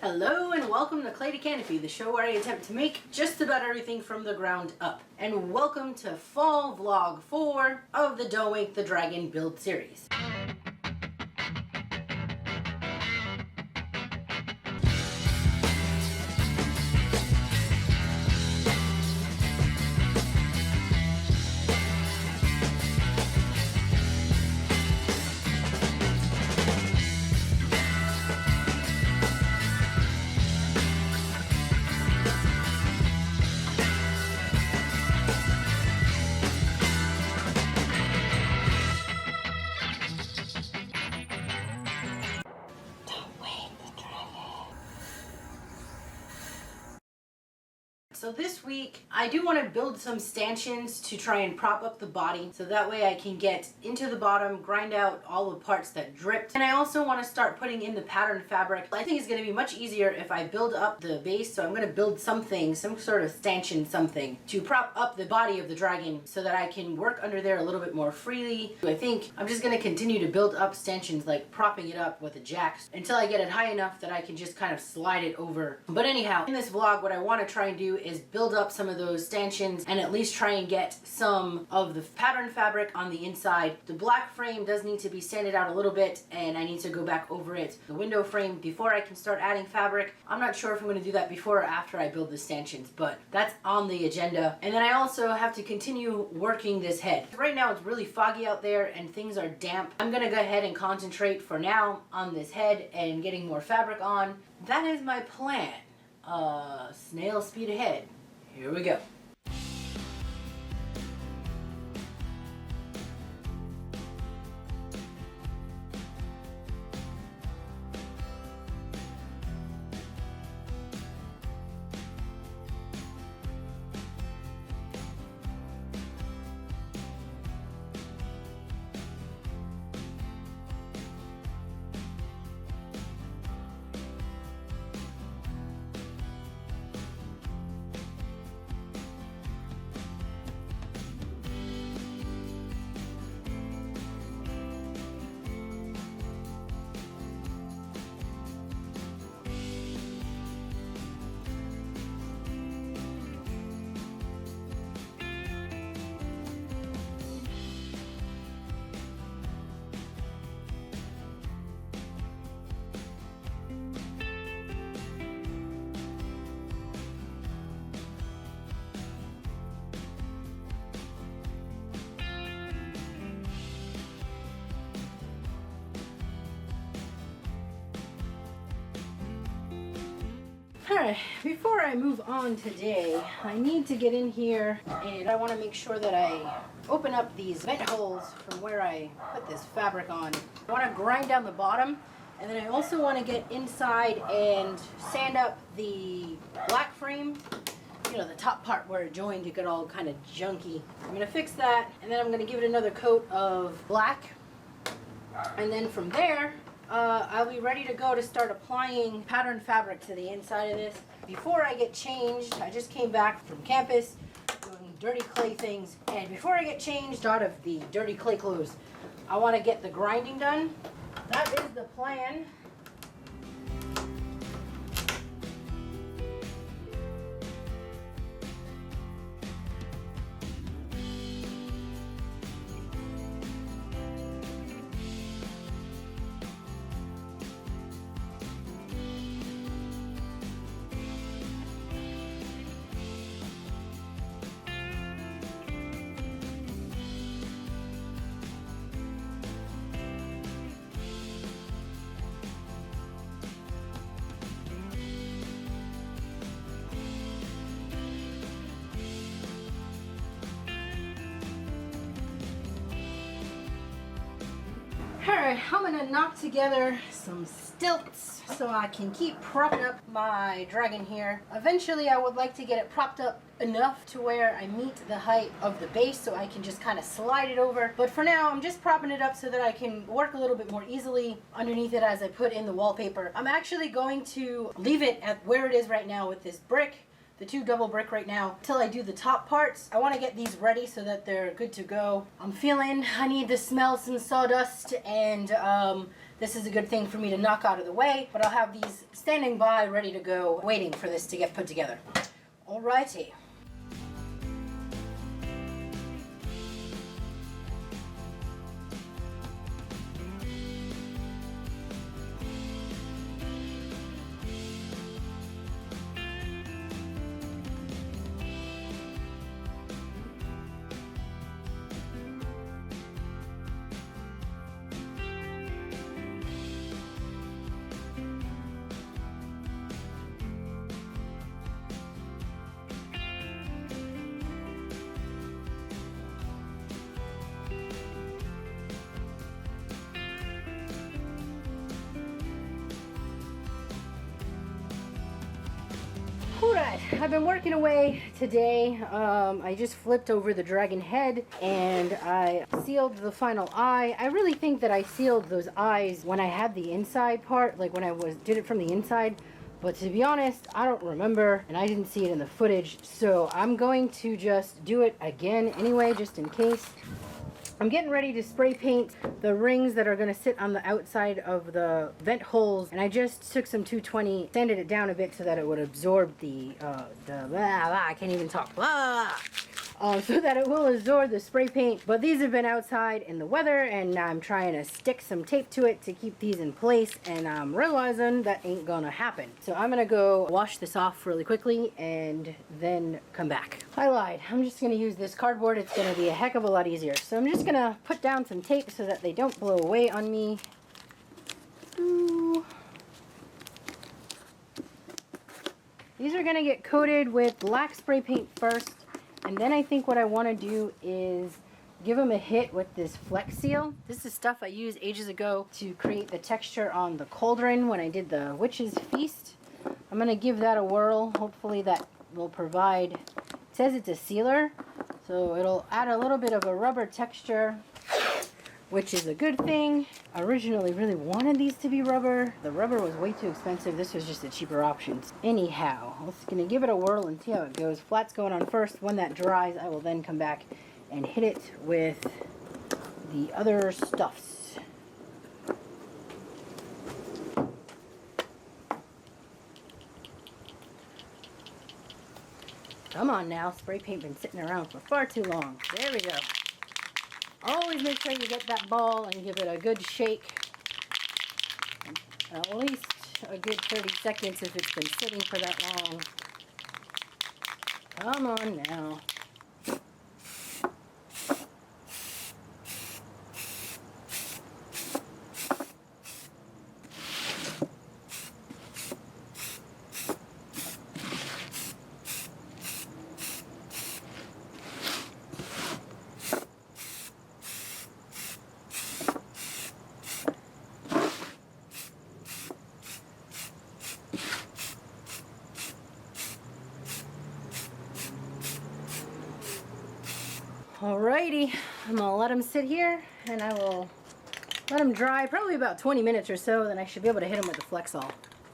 Hello and welcome to Clay to Canopy, the show where I attempt to make just about everything from the ground up. And welcome to fall vlog 4 of the Don't Wake the Dragon build series. So this week, I do want to build some stanchions to try and prop up the body so that way I can get into the bottom, grind out all the parts that dripped. And I also want to start putting in the pattern fabric. I think it's going to be much easier if I build up the base, so I'm going to build something, some sort of stanchion something, to prop up the body of the dragon so that I can work under there a little bit more freely. I think I'm just going to continue to build up stanchions, like propping it up with the jacks until I get it high enough that I can just kind of slide it over. But anyhow, in this vlog, what I want to try and do is build up some of those stanchions and at least try and get some of the pattern fabric on the inside. The black frame does need to be sanded out a little bit and I need to go back over it. The window frame before I can start adding fabric. I'm not sure if I'm going to do that before or after I build the stanchions, but that's on the agenda. And then I also have to continue working this head. Right now it's really foggy out there and things are damp. I'm going to go ahead and concentrate for now on this head and getting more fabric on. That is my plan. Snail speed ahead. Here we go. Alright, before I move on today, I need to get in here and I want to make sure that I open up these vent holes from where I put this fabric on. I want to grind down the bottom, and then I also want to get inside and sand up the black frame. You know, the top part where it joined to get all kind of junky. I'm going to fix that, and then I'm going to give it another coat of black. And then from there, I'll be ready to go to start applying pattern fabric to the inside of this. Before I get changed, I just came back from campus doing dirty clay things, and before I get changed out of the dirty clay clothes, I want to get the grinding done. That is the plan. Alright, I'm gonna knock together some stilts so I can keep propping up my dragon here. Eventually I would like to get it propped up enough to where I meet the height of the base so I can just kind of slide it over. But for now, I'm just propping it up so that I can work a little bit more easily underneath it as I put in the wallpaper. I'm actually going to leave it at where it is right now with this brick, the 2 double brick right now, till I do the top parts. I want to get these ready so that they're good to go. I'm feeling I need to smell some sawdust and this is a good thing for me to knock out of the way, but I'll have these standing by ready to go, waiting for this to get put together. Alrighty. Alright, I've been working away today. I just flipped over the dragon head and I sealed the final eye. I really think that I sealed those eyes when I had the inside part, like when I did it from the inside. But to be honest, I don't remember and I didn't see it in the footage. So I'm going to just do it again anyway, just in case. I'm getting ready to spray paint the rings that are going to sit on the outside of the vent holes, and I just took some 220, sanded it down a bit so that it would absorb I can't even talk, so that it will absorb the spray paint. But these have been outside in the weather, and I'm trying to stick some tape to it to keep these in place, and I'm realizing that ain't gonna happen. So I'm gonna go wash this off really quickly and then come back. I lied. I'm just gonna use this cardboard. It's gonna be a heck of a lot easier. So I'm just gonna put down some tape so that they don't blow away on me. Ooh. These are gonna get coated with black spray paint first, and then I think what I want to do is give them a hit with this Flex Seal. This is stuff I used ages ago to create the texture on the cauldron when I did the witch's feast. I'm gonna give that a whirl. Hopefully that will provide, it says it's a sealer, so it'll add a little bit of a rubber texture, which is a good thing. I originally really wanted these to be rubber. The rubber was way too expensive. This was just a cheaper option. Anyhow, I'm just gonna give it a whirl and see how it goes. Flat's going on first. When that dries, I will then come back and hit it with the other stuffs. Come on now, spray paint been sitting around for far too long. There we go. Always make sure you get that ball and give it a good shake. At least a good 30 seconds if it's been sitting for that long. Come on now. Alrighty, I'm gonna let them sit here and I will let them dry probably about 20 minutes or so, then I should be able to hit them with the Flexol.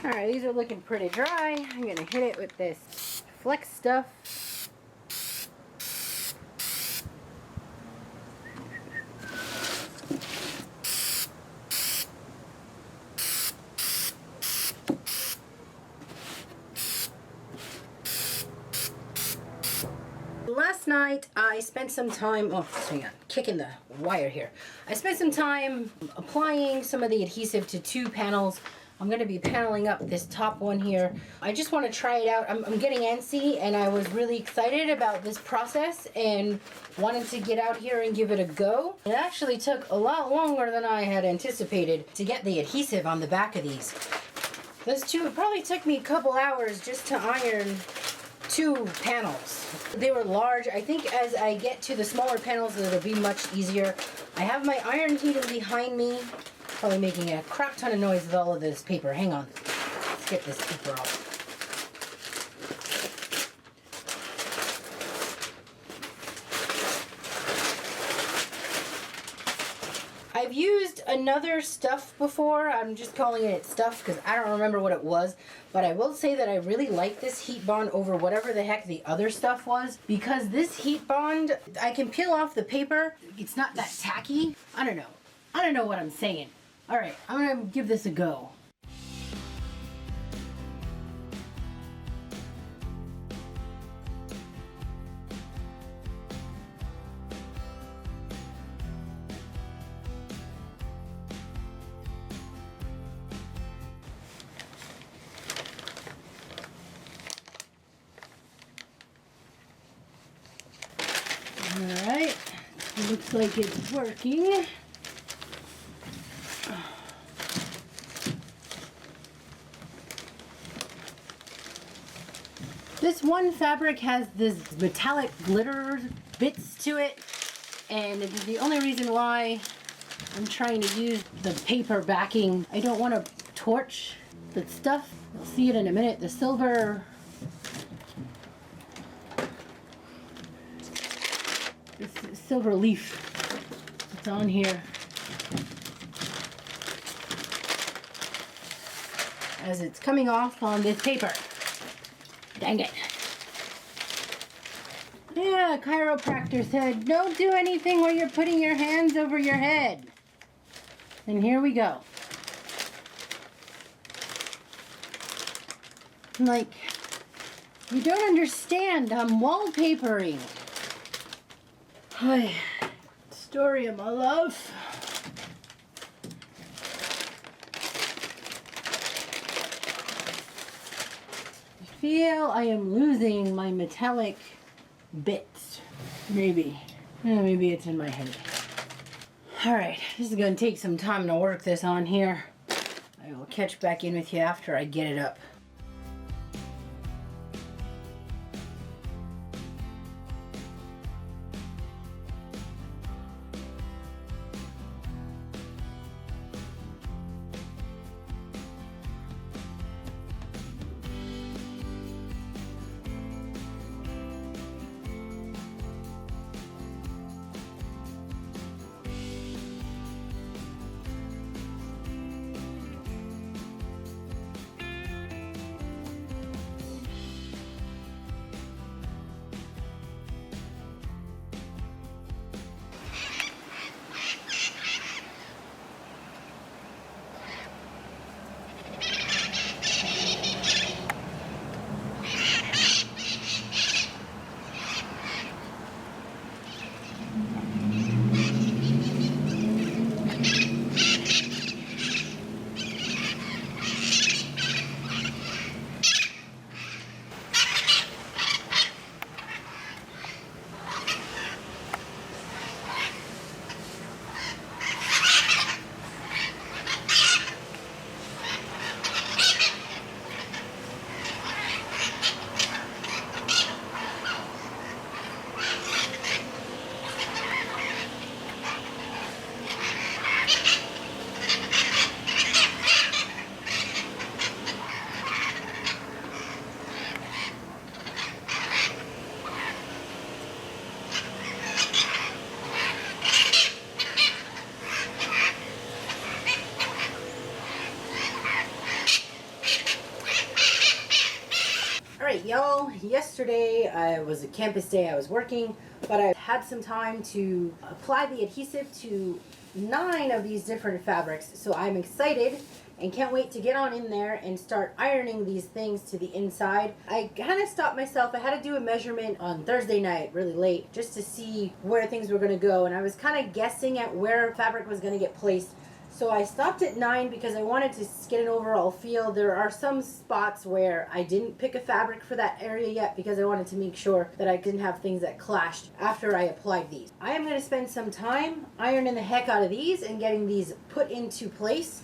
Alright, these are looking pretty dry. I'm gonna hit it with this Flex stuff. Last night I spent some time, oh hang on, kicking the wire here. I spent some time applying some of the adhesive to two panels. I'm going to be paneling up this top one here. I just want to try it out. I'm getting antsy and I was really excited about this process and wanted to get out here and give it a go. It actually took a lot longer than I had anticipated to get the adhesive on the back of these. It probably took me a couple hours just to iron two panels. They were large. I think as I get to the smaller panels it'll be much easier. I have my iron heater behind me, probably making a crap ton of noise with all of this paper. Hang on, let's get this paper off. I've used another stuff before. I'm just calling it stuff because I don't remember what it was. But I will say that I really like this heat bond over whatever the heck the other stuff was. Because this heat bond, I can peel off the paper. It's not that tacky. I don't know what I'm saying. All right, I'm gonna give this a go. All right, looks like it's working. This one fabric has this metallic glitter bits to it, and it is the only reason why I'm trying to use the paper backing. I don't want to torch the stuff. You'll see it in a minute. The silver, silver leaf that's on here, as it's coming off on this paper. Dang it. Yeah, chiropractor said, don't do anything where you're putting your hands over your head. And here we go. I'm like, you don't understand, I'm wallpapering. Hi, story of my life. I feel I am losing my metallic bits. Maybe. Maybe it's in my head. Alright, this is going to take some time to work this on here. I will catch back in with you after I get it up. Alright y'all, yesterday was a campus day. I was working, but I had some time to apply the adhesive to 9 of these different fabrics, so I'm excited and can't wait to get on in there and start ironing these things to the inside. I kind of stopped myself. I had to do a measurement on Thursday night really late just to see where things were going to go, and I was kind of guessing at where fabric was going to get placed. So I stopped at 9 because I wanted to get an overall feel. There are some spots where I didn't pick a fabric for that area yet because I wanted to make sure that I didn't have things that clashed after I applied these. I am going to spend some time ironing the heck out of these and getting these put into place.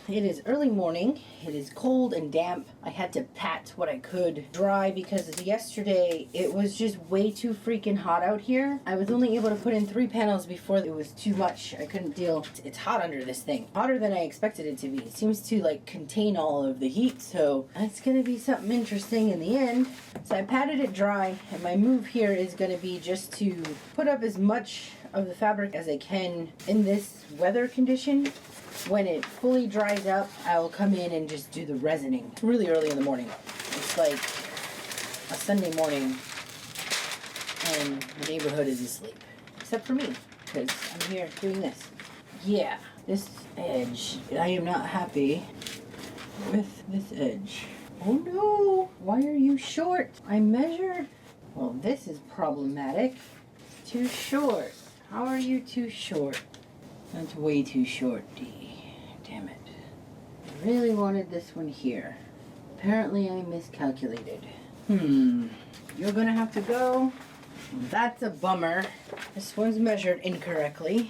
It is early morning. It is cold and damp. I had to pat what I could dry because yesterday it was just way too freaking hot out here. I was only able to put in 3 panels before it was too much. I couldn't deal. It's hot under this thing. Hotter than I expected it to be. It seems to like contain all of the heat, so it's gonna be something interesting in the end. So I patted it dry, and my move here is gonna be just to put up as much of the fabric as I can in this weather condition. When it fully dries up, I will come in and just do the resining. It's really early in the morning. It's like a Sunday morning and the neighborhood is asleep. Except for me, because I'm here doing this. Yeah, this edge, I am not happy with this edge. Oh no, why are you short? I measured. Well, this is problematic. It's too short. How are you too short? That's way too short, Dee. Damn it. I really wanted this one here. Apparently I miscalculated. You're gonna have to go. That's a bummer. This one's measured incorrectly.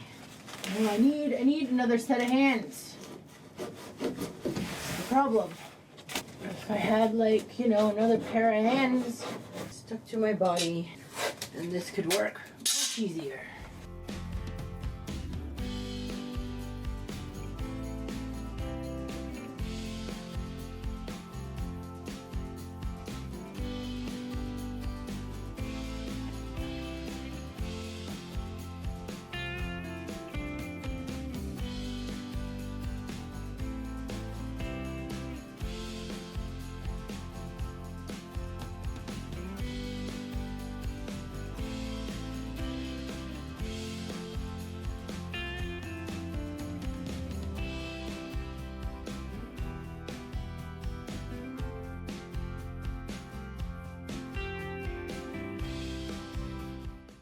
Oh, I need another set of hands. That's the problem. If I had like, another pair of hands stuck to my body, then this could work much easier.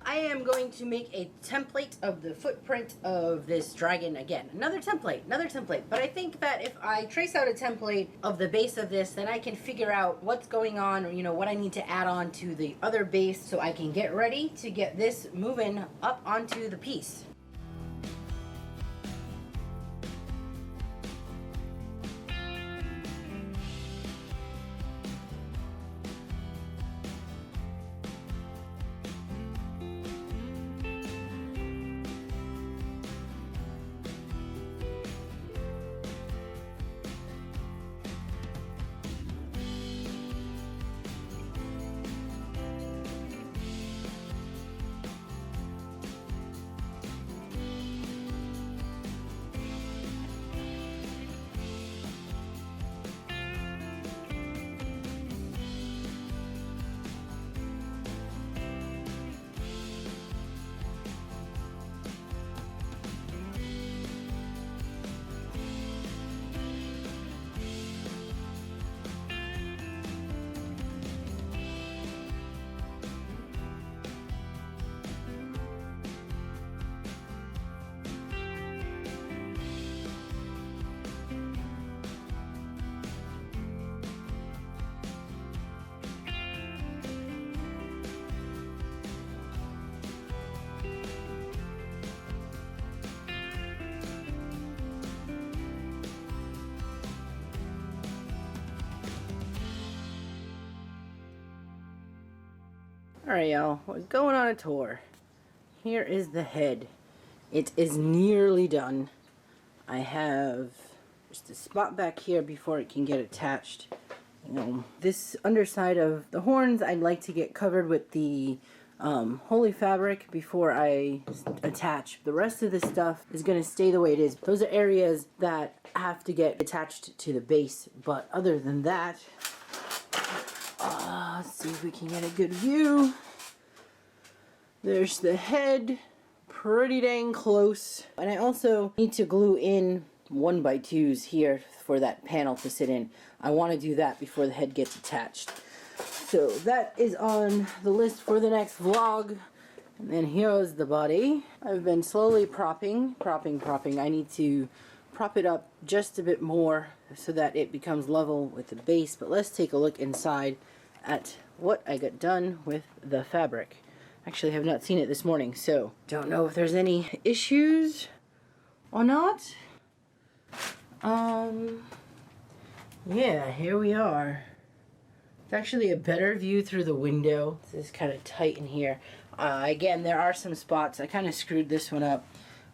I am going to make a template of the footprint of this dragon again. Another template. But I think that if I trace out a template of the base of this, then I can figure out what's going on, or what I need to add on to the other base so I can get ready to get this moving up onto the piece. Alright y'all, we're going on a tour. Here is the head. It is nearly done. I have just a spot back here before it can get attached. This underside of the horns I'd like to get covered with the holy fabric before I attach. The rest of the stuff is going to stay the way it is. Those are areas that have to get attached to the base, but other than that, let's see if we can get a good view. There's the head, pretty dang close. And I also need to glue in 1x2s here for that panel to sit in. I want to do that before the head gets attached. So that is on the list for the next vlog. And then here's the body. I've been slowly propping. I need to prop it up just a bit more so that it becomes level with the base. But let's take a look inside at what I got done with the fabric. Actually, I have not seen it this morning, so don't know if there's any issues or not. Yeah, here we are. It's actually a better view through the window. This is kind of tight in here. Again, there are some spots. I kind of screwed this one up.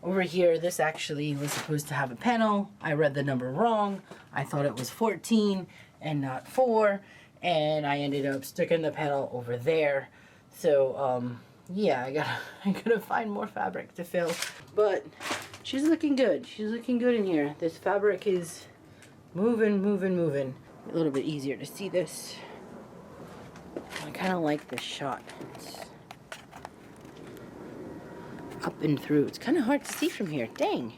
Over here, this actually was supposed to have a panel. I read the number wrong. I thought it was 14 and not 4. And I ended up sticking the panel over there. So, yeah, I gotta find more fabric to fill. But she's looking good. She's looking good in here. This fabric is moving. A little bit easier to see this. I kind of like this shot. It's up and through. It's kind of hard to see from here. Dang.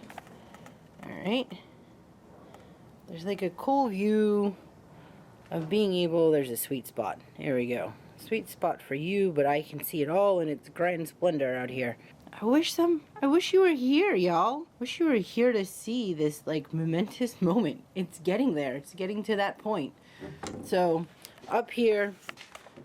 Alright. There's like a cool view of being able... There's a sweet spot. There we go. Sweet spot for you, but I can see it all in its grand splendor out here. I wish you were here, y'all. Wish you were here to see this, like, momentous moment. It's getting there. It's getting to that point. So, up here,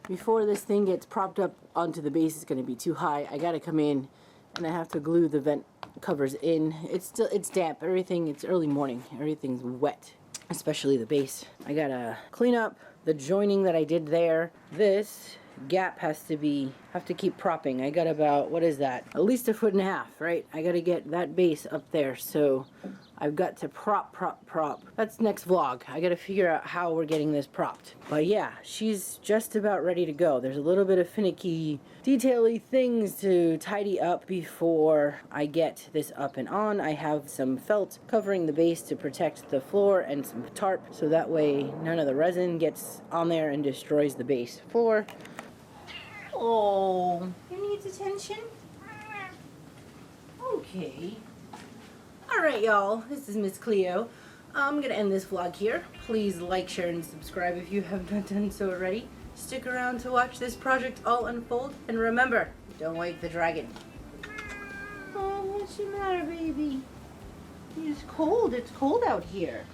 before this thing gets propped up onto the base, it's going to be too high. I got to come in, and I have to glue the vent covers in. It's damp. It's early morning. Everything's wet, especially the base. I got to clean up the joining that I did there. This gap have to keep propping. I got about, what is that? At least 1.5 feet, right? I got to get that base up there, so I've got to prop. That's next vlog. I got to figure out how we're getting this propped. But yeah, she's just about ready to go. There's a little bit of finicky, detaily things to tidy up before I get this up and on. I have some felt covering the base to protect the floor and some tarp, so that way none of the resin gets on there and destroys the base floor. Oh, you need attention? Okay. Alright, y'all. This is Miss Cleo. I'm going to end this vlog here. Please like, share, and subscribe if you have not done so already. Stick around to watch this project all unfold. And remember, don't wake the dragon. Oh, what's the matter, baby? It's cold. It's cold out here.